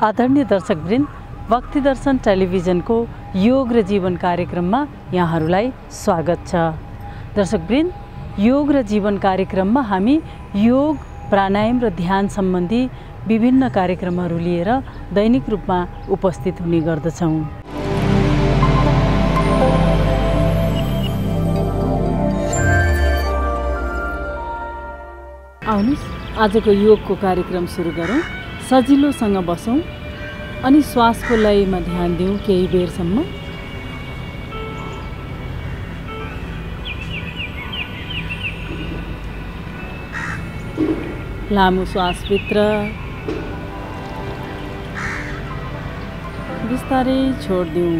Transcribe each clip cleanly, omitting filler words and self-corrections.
आदरणीय दर्शकवृन्द, भक्ति दर्शन टेलिभिजनको योग र जीवन कार्यक्रममा यहाँहरूलाई स्वागत छ। दर्शकवृन्द, योग र जीवन कार्यक्रममा हामी योग, प्राणायाम र ध्यान सम्बन्धी विभिन्न कार्यक्रमहरू लिएर दैनिक रूपमा उपस्थित हुने गर्दछौँ। आउनुहोस् आजको योगको कार्यक्रम सुरु गरौँ। सजिलोसँग बसौँ अनि श्वासको लयमा ध्यान दिउँ केही बेरसम्म। लामो श्वासभित्र बिस्तारै छोड्दिउँ।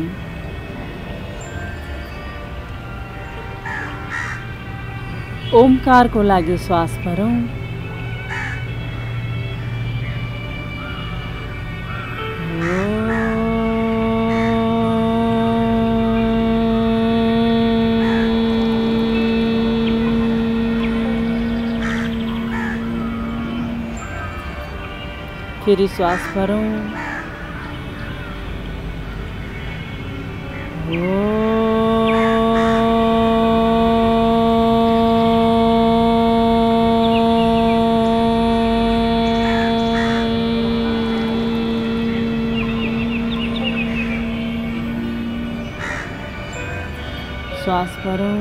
ओमकारको लागि श्वास भरौँ। फेरि श्वास भरौँ। श्वास भरौँ।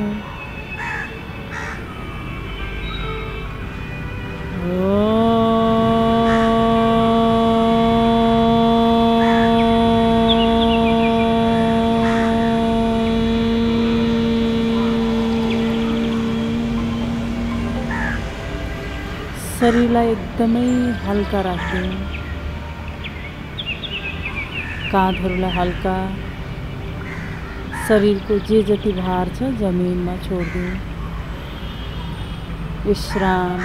शरीरलाई एकदमै हल्का राख्दिउँ। काँधहरूलाई हल्का, शरीरको जे जति भार छ जमिनमा छोड्दिउँ। विश्राम।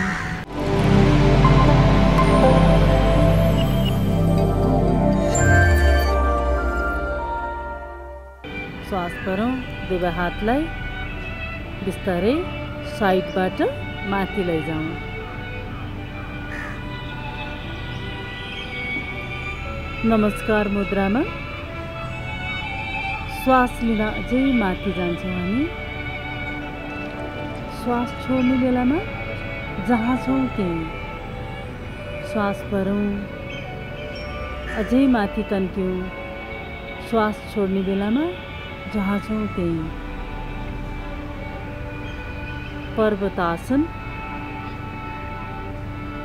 श्वास भरौँ। दुवै हातलाई बिस्तारै साइडबाट माथि लैजाउँ। नमस्कार मुद्रामा श्वास लिन अझै माथि जान्छौँ हामी। श्वास छोड्ने बेलामा जहाँ छौँ त्यही श्वास भरौँ। अझै माथि तन्क्यौँ। श्वास छोड्ने बेलामा जहाँ छौँ त्यही। पर्वतासन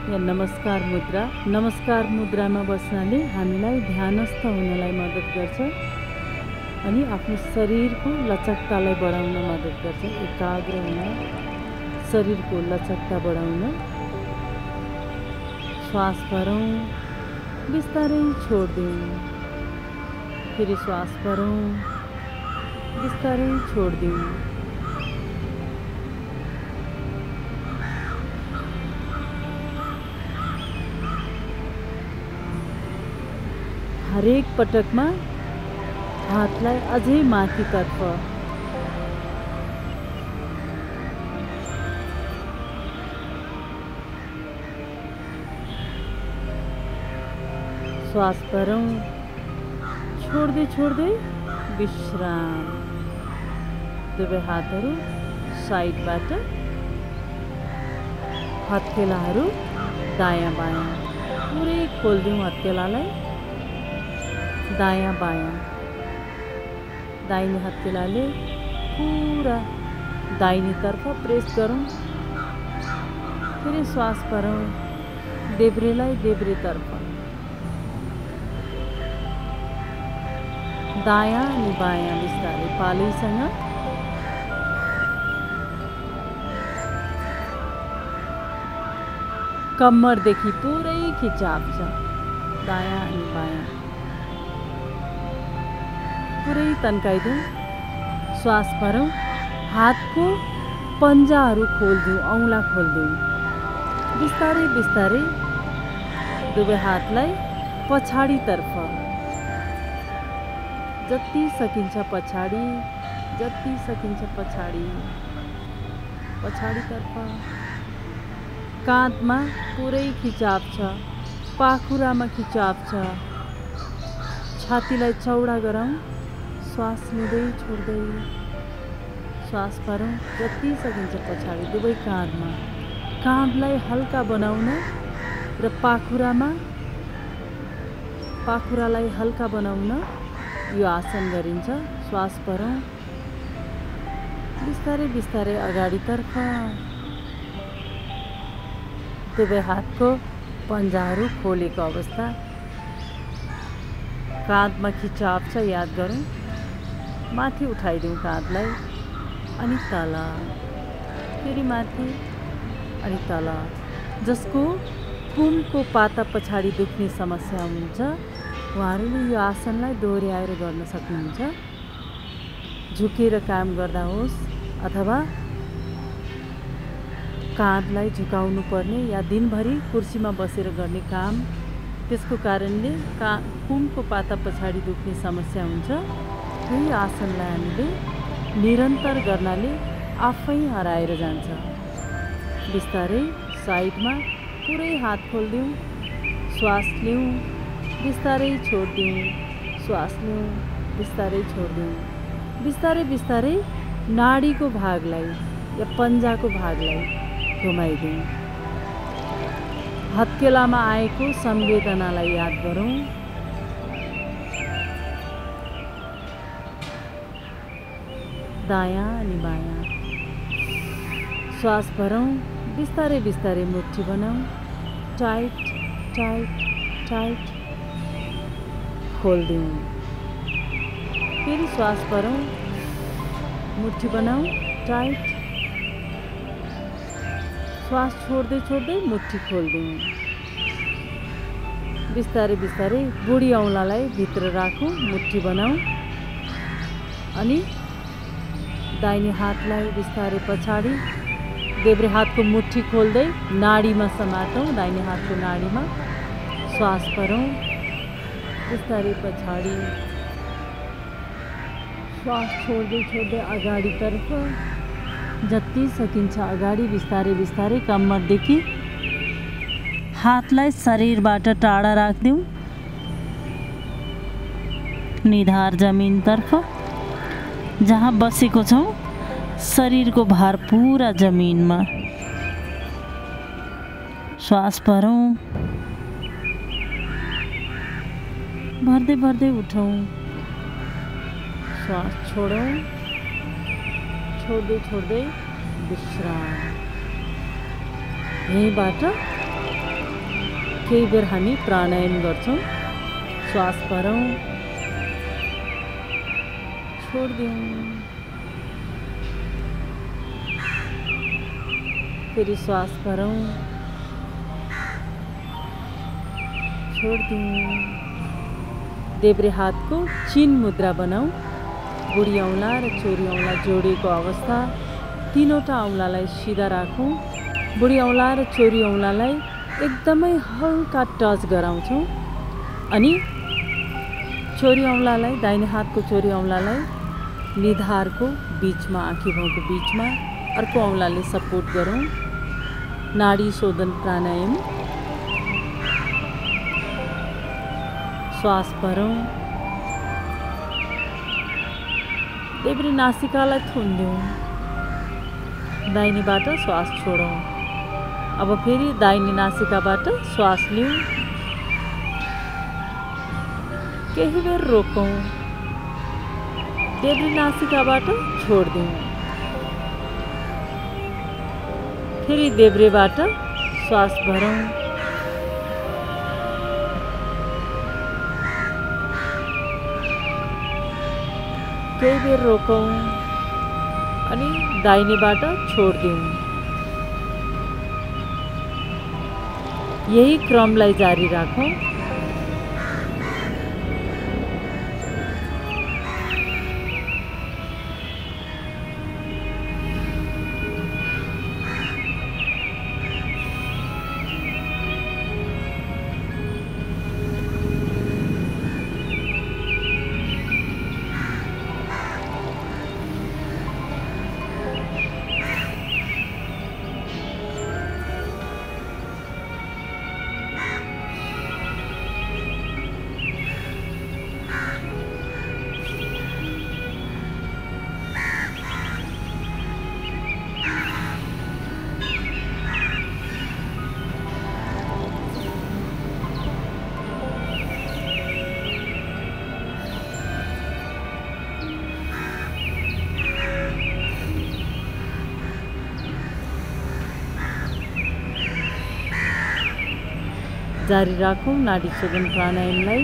या नमस्कार मुद्रा। नमस्कार मुद्रामा बस्नाले हामीलाई ध्यानस्थ हुनलाई मद्दत गर्छ अनि आफ्नो शरीरको लचकतालाई बढाउन मद्दत गर्छ। एकाग्र हुन, शरीरको लचकता बढाउन। श्वास भरौँ। बिस्तारै छोड्दिउँ। फेरि श्वास भरौँ। बिस्तारै छोड्दिउँ। हरेक पटकमा हातलाई अझै माथितर्फ श्वास भरौँ। छोड्दै छोड्दै विश्राम। दुवै हातहरू साइडबाट, हत्केलाहरू दायाँ बायाँ पुरै खोल्दिउँ। हत्केलालाई दायाँ बायाँ। दाहिने हत्केलाले पुरा दाहिनेतर्फ प्रेस गरौँ। फेरि श्वास भरौँ। देब्रेलाई देब्रेतर्फ, दायाँ अनि बायाँ बिस्तारै पालैसँग। कम्मरदेखि पुरै खिचाव छ। दायाँ अनि बायाँ पुरै तन्काइदिउँ। श्वास भरौँ। हातको पन्जाहरू खोल्दिउँ, औँला खोल्दिउँ। बिस्तारै बिस्तारै दुवै हातलाई पछाडितर्फ, जति सकिन्छ पछाडि, जति सकिन्छ पछाडि, पछाडितर्फ। काँधमा पुरै खिचाव छ, पाखुरामा खिचाव छ, छातीलाई चौडा गराउँ, श्वास लिँदै छोड्दै। श्वास भरौँ, जति सकिन्छ पछाडि दुवै काँधमा। काँधलाई हल्का बनाउन र पाखुरालाई हल्का बनाउन यो आसन गरिन्छ। श्वास भरौँ, बिस्तारै बिस्तारै अगाडितर्फ। दुवै हातको पन्जाहरू खोलेको अवस्था। काँधमा खिचाव छ, याद गरौँ। माथि उठाइदिउँ काँधलाई, अनि तल, फेरि माथि अनि तल। जसको कुमको पाता पछाडि दुख्ने समस्या हुन्छ उहाँहरूले यो आसनलाई दोहोऱ्याएर गर्न सक्नुहुन्छ। झुकेर काम गर्दा होस् अथवा काँधलाई झुकाउनु पर्ने या दिनभरि कुर्सीमा बसेर गर्ने काम, त्यसको कारणले कुमको पाता पछाडि दुख्ने समस्या हुन्छ। यही आसनलाई हामीले निरन्तर गर्नाले आफै हराएर जान्छ। बिस्तारै साइडमा पुरै हात खोल्दिउँ, श्वास लिउँ, बिस्तारै छोड्दिउँ, श्वास लिउँ, बिस्तारै छोड्दिउँ। बिस्तारै बिस्तारै नाडीको भागलाई या पन्जाको भागलाई घुमाइदिउँ। हत्केलामा आएको संवेदनालाई याद गरौँ। दायाँ अनि बायाँ। श्वास भरौँ, बिस्तारै बिस्तारै मुट्ठी बनाऊ, टाइट टाइट टाइट, खोल्दिउँ। फेरि श्वास भरौँ, मुट्ठी बनाऊ, टाइट। श्वास छोड्दै छोड्दै मुट्ठी खोल्दिउँ। बिस्तारै बिस्तारै बुढी औँलालाई भित्र राखौँ, मुट्ठी बनाऊ, अनि दाहिने हातलाई बिस्तारै पछाडि, देब्रे हातको मुट्ठी खोल्दै नाडीमा समातौँ, दाहिने हातको नाडीमा। श्वास भरौँ, बिस्तारै पछाडि, श्वास छोड्दै छोड्दै अगाडितर्फ। जति सकिन्छ अगाडि बिस्तारै बिस्तारै कम्मरदेखि हातलाई शरीरबाट टाढा राख्दिउँ। निधार जमिनतर्फ, जहाँ बसेको छौँ शरीरको भार पुरा जमिनमा। श्वास भरौँ, भर्दै भर्दै उठौँ, श्वास छोडौँ, छोड्दै छोड्दै विश्राम। यहीँबाट केही बेर हामी प्राणायाम गर्छौँ। श्वास भरौँ, छोड्दिउँ, फेरि श्वास भरौँ, छोड्दिउँ। देब्रे हातको चिन मुद्रा बनाऊ। बुढी औँला र चोरी औँला जोडिएको अवस्था। तीनवटा औँलालाई सिधा राखौँ। बुढी औँला र चोरी औँलालाई एकदमै हल्का टच गराउँछौँ, अनि चोरी औँलालाई, दाहिने हातको चोरी औँलालाई निधारको बिचमा, आँखी भाउको बिचमा, अर्को औँलाले सपोर्ट गरौँ। नाडी शोधन प्राणायाम। श्वास भरौँ, देब्रे नासिकालाई थुन्दिउँ, दाहिनेबाट श्वास छोडौँ। अब फेरि दाहिने नासिकाबाट श्वास लिउँ, केही बेर रोकौँ, देब्रे नासिकाबाट छोड्दिउँ। फेरि देब्रेबाट श्वास भरौँ, केही बेर रोकौँ, अनि दाहिनेबाट छोड्दिउँ। यही क्रमलाई जारी राखौँ। जारी राखौँ नाडी शोधन प्राणायामलाई।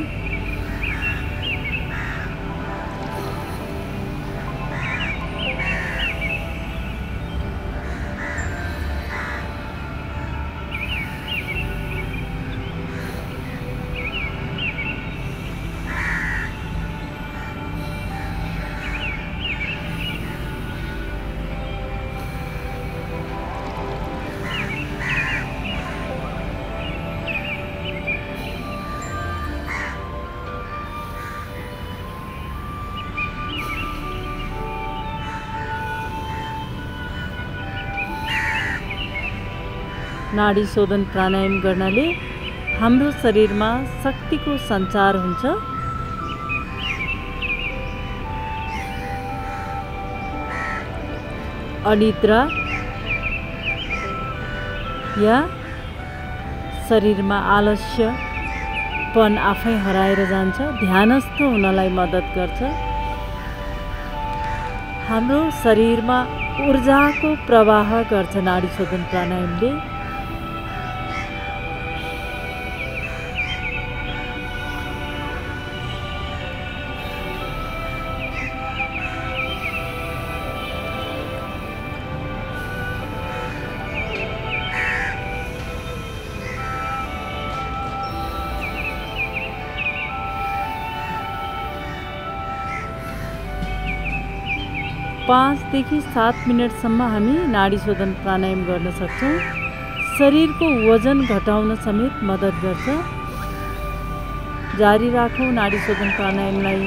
नाडी शोधन प्राणायाम गर्नाले हाम्रो शरीरमा शक्तिको सञ्चार हुन्छ। अनिद्रा या शरीरमा आलस्यपन आफै हराएर जान्छ। ध्यानस्थ हुनलाई मद्दत गर्छ। हाम्रो शरीरमा ऊर्जाको प्रवाह गर्छ नाडी शोधन प्राणायामले। पाँच देखि 7 मिनटसम्म हामी नाडी शोधन प्राणायाम गर्न सक्छौँ। शरीरको वजन घटाउन समेत मद्दत गर्छ। जारी राखौँ नाडी शोधन प्राणायामलाई।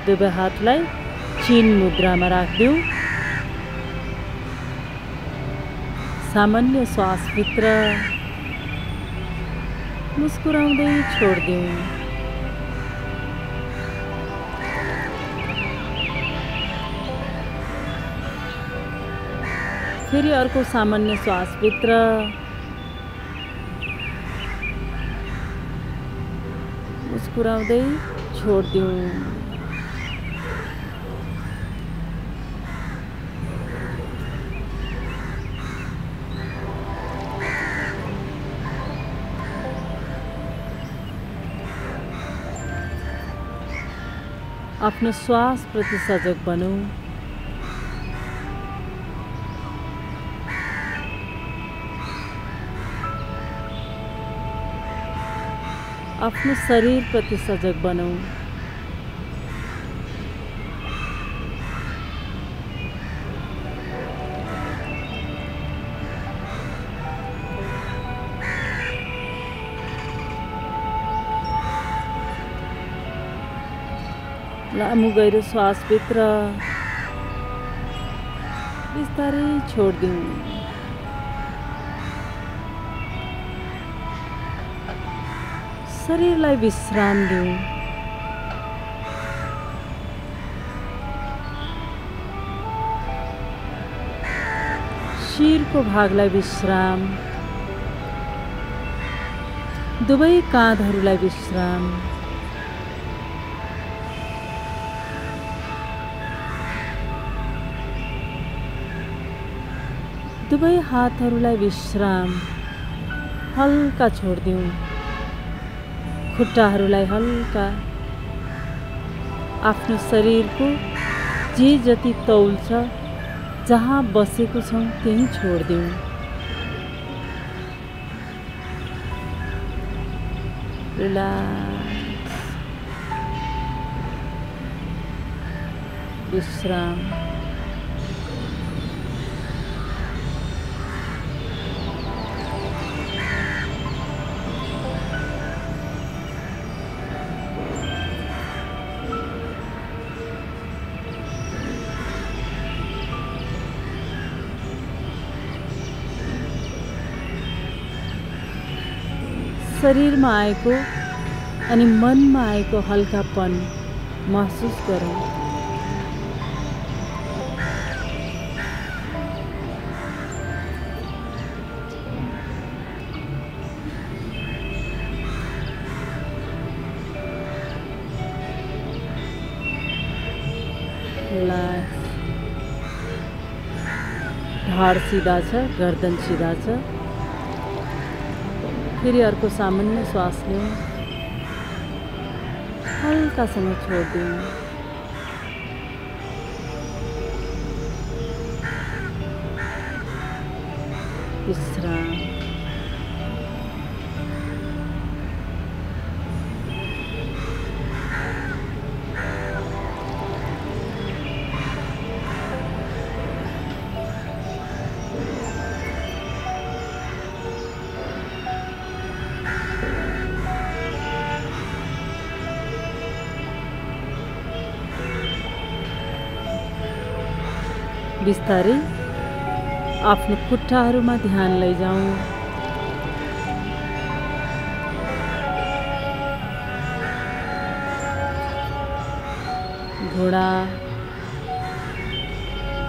दुवै हातलाई चिन मुद्रामा राखिदेऊ। सामान्य श्वासभित्र मुस्कुराउँदै छोड्देऊ। फेरि अर्को सामान्य श्वासभित्र मुस्कुराउँदै छोड्देऊ। आफ्नो श्वास प्रति सजग बनौँ। आफ्नो शरीर प्रति सजग बनौँ। लामो गहिरो श्वासभित्र बिस्तारै छोड्दिउँ। शरीरलाई विश्राम दिउँ। शिरको भागलाई विश्राम। दुवै काँधहरूलाई विश्राम। दुवै हातहरूलाई विश्राम। हल्का छोड्दिउँ। खुट्टाहरूलाई हल्का। आफ्नो शरीरको जे जति तौल छ, जहाँ बसेको छौँ त्यही छोड्दिउँ। रिल्याक्स। विश्राम। शरीरमा आएको अनि मनमा आएको हल्कापन महसुस गरौँ। ढाड सीधा छ, गर्दन सीधा छ। फेरि अर्को सामान्य श्वास लिउँ, हल्कासँग छोडिदिउँ। विश्राम। बिस्तारै आफ्नो खुट्टाहरूमा ध्यान लैजाउँ। घुँडा,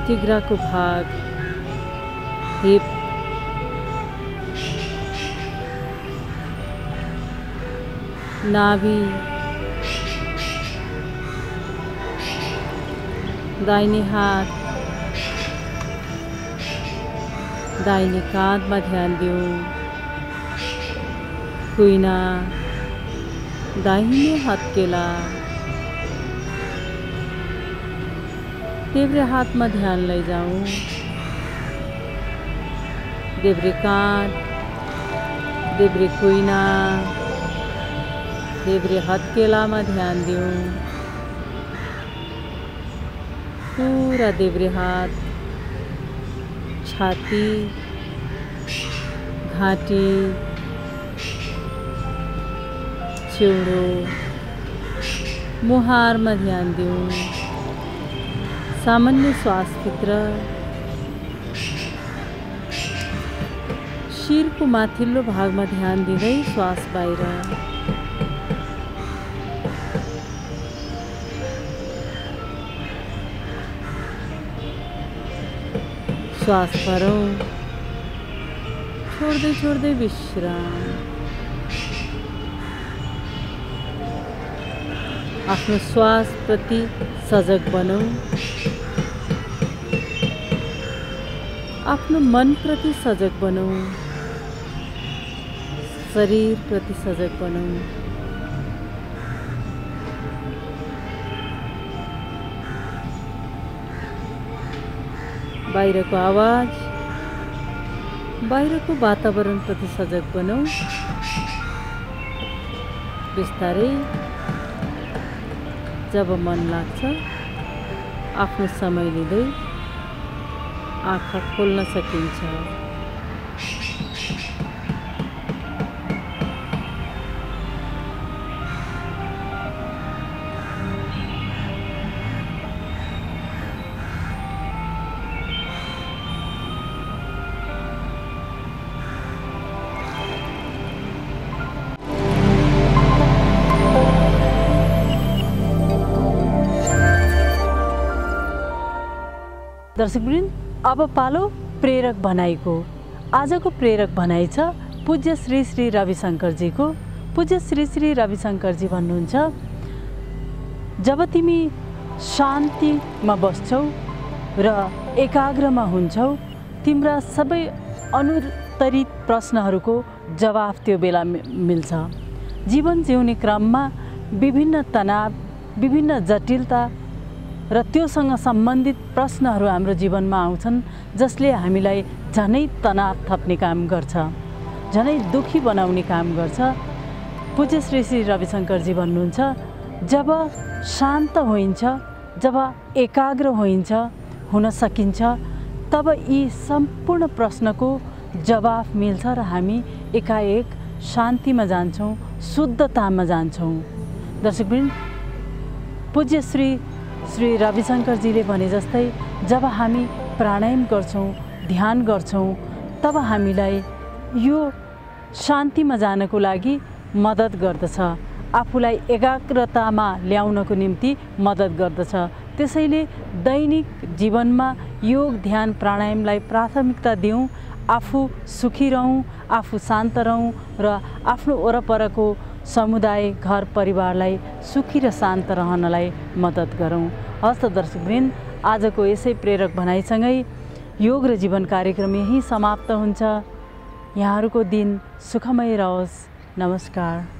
तिघ्राको भाग, हिप, नाभि, दाहिने हात, दाहिने काँधमा ध्यान दिउँ। कुइना, दाहिने हत्केला, देब्रे हातमा ध्यान लैजाउँ। देब्रे काँध, देब्रे कुइना, देब्रे हत्केलामा ध्यान दिउँ। पूरा देब्रे हात, छाती, घाँटी, चिउडो, मुहारमा ध्यान दिउँ। सामान्य श्वासभित्र शिरको माथिल्लो भागमा ध्यान दिँदै श्वास बाहिर। श्वास भरौँ, छोड्दै छोड्दै विश्राम। आफ्नो श्वास प्रति सजग बनौँ। आफ्नो मन प्रति सजग बनौँ। शरीर प्रति सजग बनौँ। बाहिरको आवाज, बाहिरको वातावरण प्रति सजग बनौँ। बिस्तारै जब मन लाग्छ आफ्नो समय लिँदै आँखा खोल्न सकिन्छ। दर्शकवृन्द, अब पालो प्रेरक भनाइको। आजको प्रेरक भनाइ छ पूज्य श्री श्री रविशंकरजीको। पूज्य श्री श्री रविशंकरजी भन्नुहुन्छ, जब तिमी शान्तिमा बस्छौ र एकाग्रमा हुन्छौ, तिम्रा सबै अनुत्तरित प्रश्नहरूको जवाफ त्यो बेला मिल्छ। जीवन जिउने क्रममा विभिन्न तनाव, विभिन्न जटिलता र त्योसँग सम्बन्धित प्रश्नहरू हाम्रो जीवनमा आउँछन्, जसले हामीलाई झनै तनाव थप्ने काम गर्छ, झनै दुखी बनाउने काम गर्छ। पूज्य श्री श्री रविशंकरजी भन्नुहुन्छ, जब शान्त होइन्छ, जब एकाग्र होइन्छ, हुन सकिन्छ, तब यी सम्पूर्ण प्रश्नको जवाफ मिल्छ र हामी एकाएक शान्तिमा जान्छौँ, शुद्धतामा जान्छौँ। दर्शकवृन्द, पूज्य श्री श्री रविशंकरजीले भने जस्तै जब हामी प्राणायाम गर्छौँ, ध्यान गर्छौँ, तब हामीलाई यो शान्तिमा जानको लागि मद्दत गर्दछ। आफूलाई एकाग्रतामा ल्याउनको निम्ति मद्दत गर्दछ। त्यसैले दैनिक जीवनमा योग ध्यान प्राणायामलाई प्राथमिकता दिउँ, आफू सुखी रहौँ, आफू शान्त रहौँ र आफ्नो वरपरको समुदाय घर परिवारलाई सुखी र शान्त रहनलाई मद्दत गरौँ। हस्त दर्शकवृन्द, आजको यसै प्रेरक भनाइसँगै योग र जीवन कार्यक्रम यही समाप्त हुन्छ। यहाँहरूको दिन सुखमय रहोस्। नमस्कार।